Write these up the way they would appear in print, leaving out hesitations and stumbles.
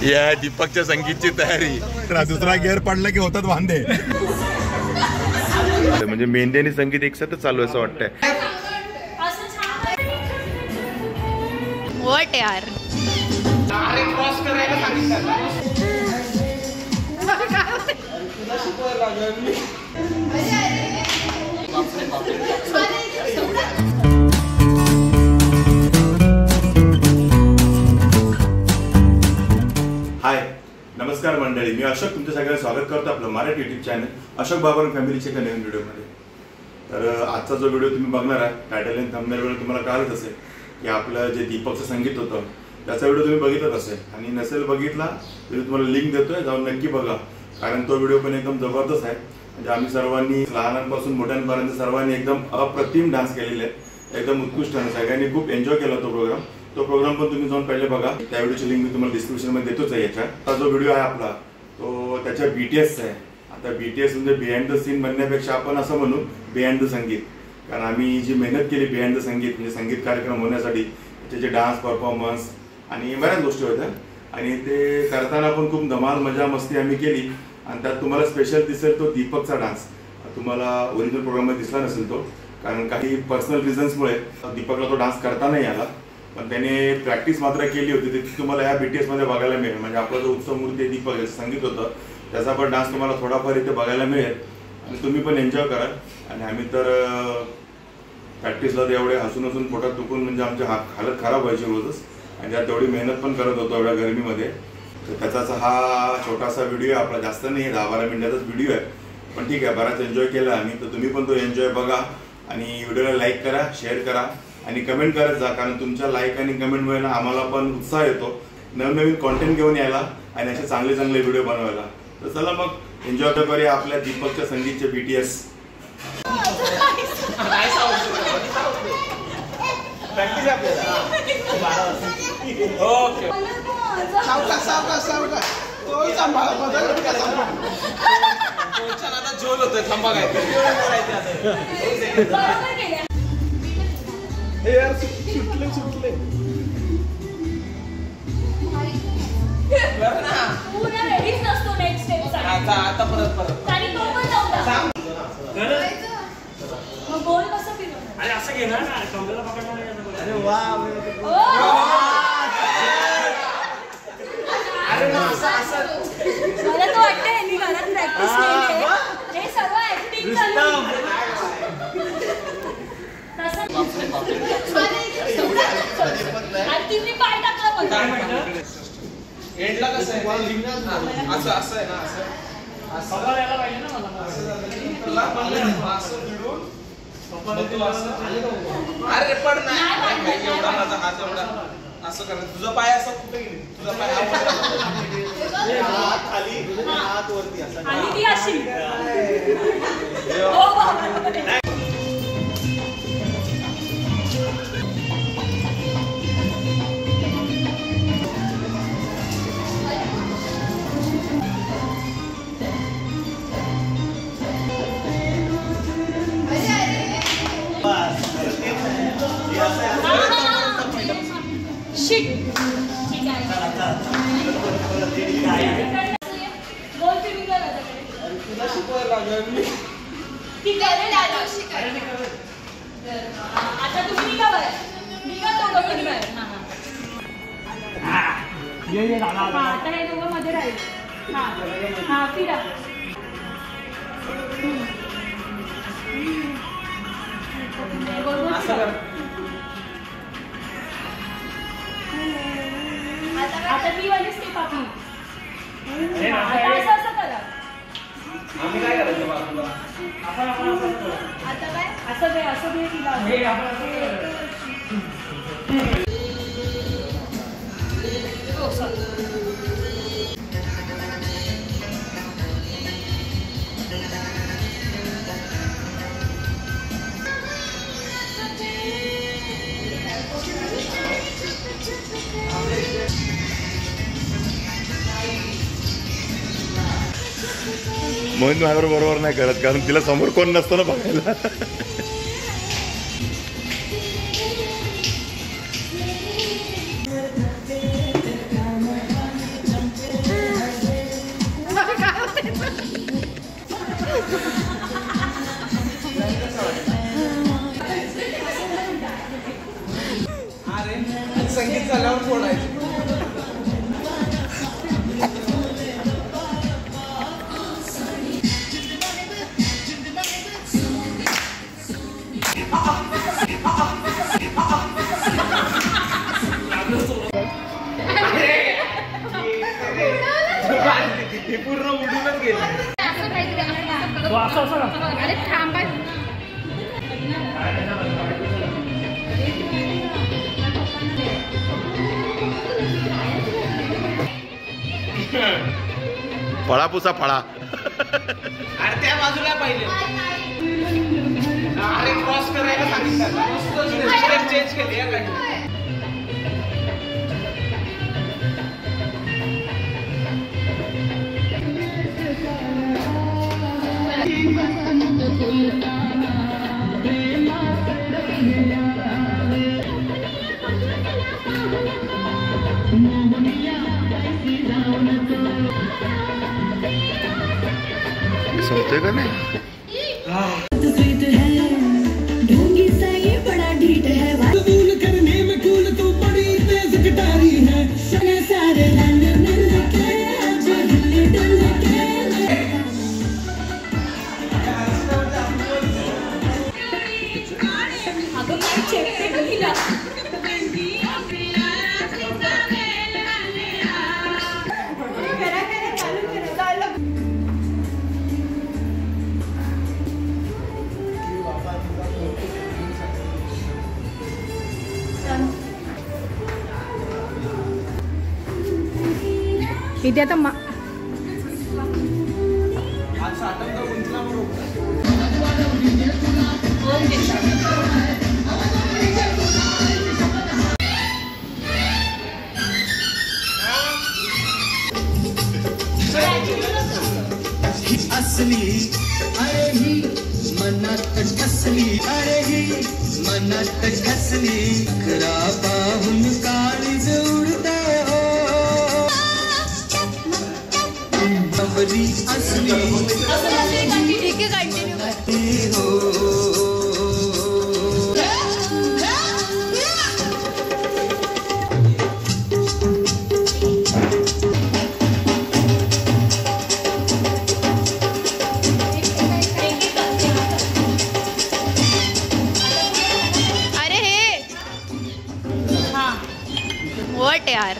या दीपकच्या संगीतची तयारी. दुसरा गिअर पडला की होतात वांदे. म्हणजे मेहंदी आणि संगीत एकसाथच चालू असं वाटतंय. व्हॉट यार. हाय नमस्कार मंडळी, मी अशोक तुमच्या सगळ्यांना स्वागत करतो आपलं मराठी यूट्यूब चॅनल अशोक बाबर फॅमिलीच्या एका नवीन व्हिडिओमध्ये. तर आजचा जो व्हिडिओ तुम्ही बघणार आहे टायटल आणि थंबनेलवर तुम्हाला कळत असेल की आपलं जे दीपकचं संगीत होतं त्याचा व्हिडिओ तुम्ही बघितलाच असेल. आणि नसेल बघितला तरी तुम्हाला लिंक देतोय, जाऊन नक्की बघा, कारण तो व्हिडिओ पण एकदम जबरदस्त आहे. म्हणजे आम्ही सर्वांनी लहानांपासून मोठ्यांपर्यंत सर्वांनी एकदम अप्रतिम डान्स केलेले आहे, एकदम उत्कृष्ट. आणि सगळ्यांनी खूप एन्जॉय केला तो प्रोग्राम पण तुम्ही जाऊन पहिले बघा. त्या व्हिडिओची लिंक मी तुम्हाला डिस्क्रिप्शन मध्ये देतोच आहे. याच्या आता जो व्हिडिओ आहे आपला तो त्याच्या बीटीएसचा आहे. आता बीटीएस म्हणजे बिहाइंड द सीन म्हणण्यापेक्षा आपण असं म्हणू बिहाइंड द संगीत, कारण आम्ही जी मेहनत केली बिहाइंड द संगीत म्हणजे संगीत कार्यक्रम होण्यासाठी त्याचे डान्स परफॉर्मन्स आणि बऱ्याच गोष्टी होत्या. आणि ते करताना पण खूप धमाल मजा मस्ती आम्ही केली. आणि त्यात तुम्हाला स्पेशल दिसेल तो दीपकचा डान्स. तुम्हाला ओरिजिनल प्रोग्राममध्ये दिसला नसेल तो, कारण काही पर्सनल रिझन्समुळे दीपकला तो डान्स करता नाही आला, पण त्याने प्रॅक्टिस मात्र केली होती. ती तुम्हाला या बीटीएस मध्ये बघायला मिळेल. म्हणजे आपला जो उत्सव मूर्ती दीपक संगीत होतं त्याचा पण डान्स तुम्हाला थोडाफार इथे बघायला मिळेल आणि तुम्ही पण एन्जॉय कराल. आणि आम्ही तर प्रॅक्टिसला तर एवढे हसून पोटात दुखून म्हणजे आमची हालत खराब व्हायची रोजच. आणि त्यात तेवढी मेहनत पण करत होतो एवढ्या गरमीमध्ये. तर त्याचाच हा छोटासा व्हिडिओ आहे आपला, जास्त नाही, 10-12 मिनिटाचाच व्हिडिओ आहे, पण ठीक आहे, बराच एन्जॉय केला आम्ही. तर तुम्ही पण तो एन्जॉय बघा आणि व्हिडिओला लाईक करा, शेअर करा आणि कमेंट करत जा, कारण तुमच्या लाईक आणि कमेंटमुळे ना आम्हाला पण उत्साह येतो नवनवीन कॉन्टेंट घेऊन यायला आणि असे चांगले चांगले व्हिडिओ बनवायला. तर चला मग एन्जॉय करूया आपल्या दीपकच्या संगीतचे बीटीएस. झोल होतोय, थांबा काय सुटले आता परत असं घेणार ना. अरे वा, मला तो वाटतंय मी घरात प्रॅक्टिस केली हे सर्व ऍक्टिंग चालू. तुम्ही पाय टाकला एंडला कसं आहे असं असं आहे ना, असं यायला पाहिजे ना मला. असं भिडून अरे पण नाही एवढा माझा हात एवढा असं कर. तुझा पाय असं कुठे गेली, तुझा पाय हात खाली हात वरती असं आणि ती अशी. आता तुम्ही निघा बाहेर, निघा दोघं पण बाहेर. आता हे दोघं मध्ये राहील. हा फिरा. आता ती वाली स्टेप आपली. आता असं असं करा. आम्ही काय करायचं बाजूला आता काय असं दे, असं दे तिला. म्हणून माझ्यावर बरोबर नाही करत, कारण तिला समोर कोण नसतं ना बघायला. पूर्ण उडूनच गेली. अरे थांबा. फळा पुसा फळा. अरे त्या बाजूला पाहिजे. अरे क्रॉस करायला सांगितलं. चेंज केली आहे काही. संपते का नाही? करने में कूल तू बड़ी तेज कटारी है सारे इथे आता असली अरे ही मनात ठसली अरे ही मनात ठसली खरा पाहून काळीज उडते हो खबरी असली ठीक आहे कंटिन्यू हो. वट यार.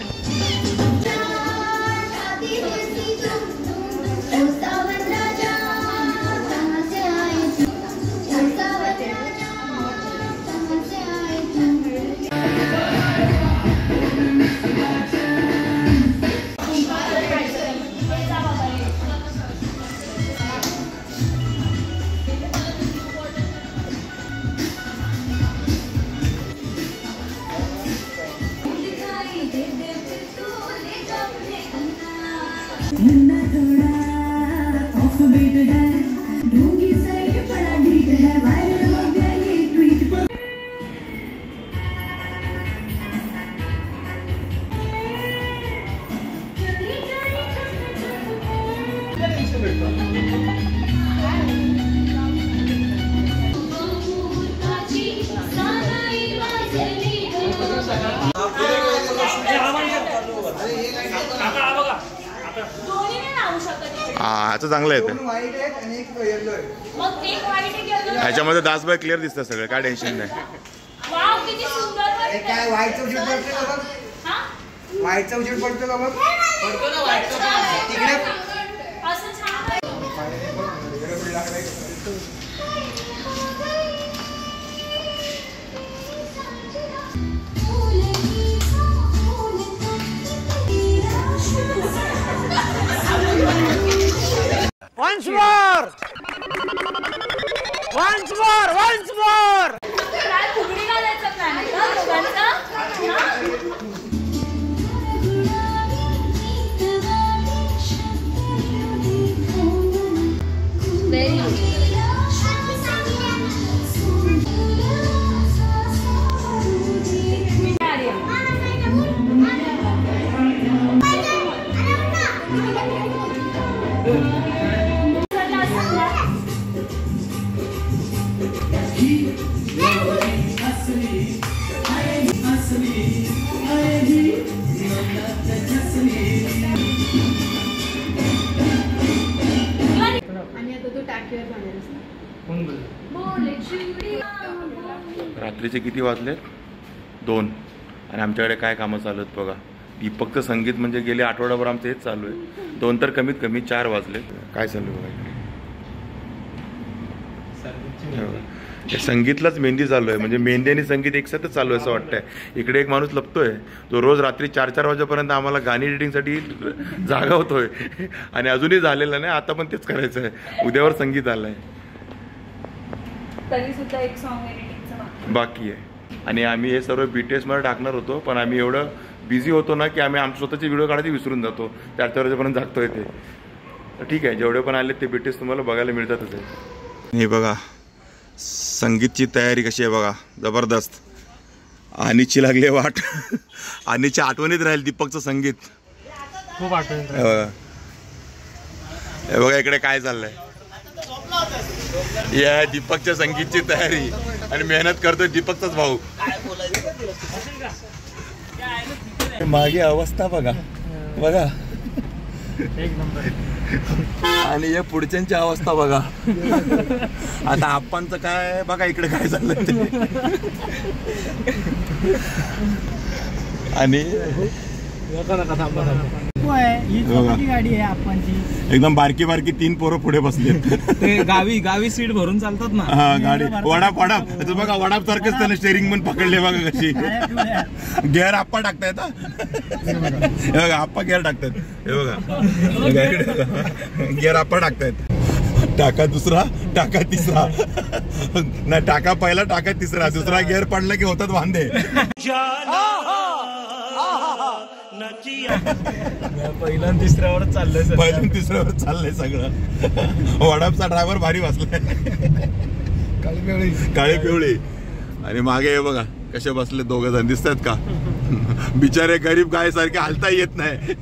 ह्याचं चांगलं येते. ह्याच्यामध्ये दासबाई क्लिअर दिसतं सगळं, काय टेन्शन नाही. काय व्हाईटचा उजेड पडतो का बघ? व्हाईटचा उजेड पडतो का बघ? पडतो ना व्हाईटचा. तिकडे Once more! Once more! Once more! काय फुगडी घालायचा प्लॅन आहे का दोघांचा? व्हेरी रात्रीचे किती वाजले? 2. आणि आमच्याकडे काय कामं चालू आहेत बघा. दीपकचं संगीत म्हणजे गेले आठवडाभर आमचं हेच चालू आहे. 2 तर कमीत कमी 4 वाजले. काय चालू आहे बघा इकडे. संगीतलाच मेहंदी चालू आहे, म्हणजे मेहंदी आणि संगीत एकसाथच चालू आहे असं वाटतंय. इकडे एक माणूस लपतोय, तो रोज रात्री 4-4 वाजेपर्यंत आम्हाला गाणी एडिटिंगसाठी जागा होतोय आणि अजूनही झालेलं नाही. आता पण तेच करायचं आहे. उद्यावर संगीत आलंय, तरी सुद्धा एक सॉन्ग एडिटिंगचं बाकी आहे. आणि आम्ही हे सर्व BTS मध्ये टाकणार होतो, पण आम्ही एवढं बिझी होतो ना की आम्ही आमचे स्वतःचे व्हिडिओ काढायचे विसरून जातो. 4-4 वाजेपर्यंत जागतोय ते. ठीक आहे, जेवढे पण आले ते BTS तुम्हाला बघायला मिळतातच आहे. हे बघा संगीतची तयारी कशी आहे बघा, जबरदस्त. आणीची लागली वाट. आणीच्या आठवणीत राहील दीपकचं संगीत. खूप आठवण. हे बघा इकडे काय चाललंय. या दीपकच्या संगीतची तयारी आणि मेहनत करतोय दीपकचाच भाऊ. मागे अवस्था बघा बघा, एक नंबर. आणि या पुढच्यांची अवस्था बघा. आता आप्पांचं काय बघा इकडे काय चाललंय ते. आणि गाडी आहे आपणची. एकदम बारकी बारकी 3 पोरं पुढे बसले. गावी सीट भरून चालतात ना. हा गाडी वडाप बघा, वडाप सारखंच त्याने स्टेरिंग पण पकडले बघा कशी. गेअर आप्पा टाकतायत. हे बघा आप्पा गेअर टाकतायत. हे बघा गेअर आप्पा टाकतायत. टाका दुसरा, टाका तिसरा, नाही टाका पहिला, टाका तिसरा, दुसरा गेअर पडला की होतात वांदे. पहिल्या तिसऱ्यावर चाललंय. पहिल्या तिसऱ्यावर चाललंय सगळं. वडापचा ड्रायव्हर भारी बसलाय, काळे पिवळे. आणि मागे हे बघा कसे बसले 2 जण दिसतात का. बिचारे गरीब गाय सारखे हलता येत नाही.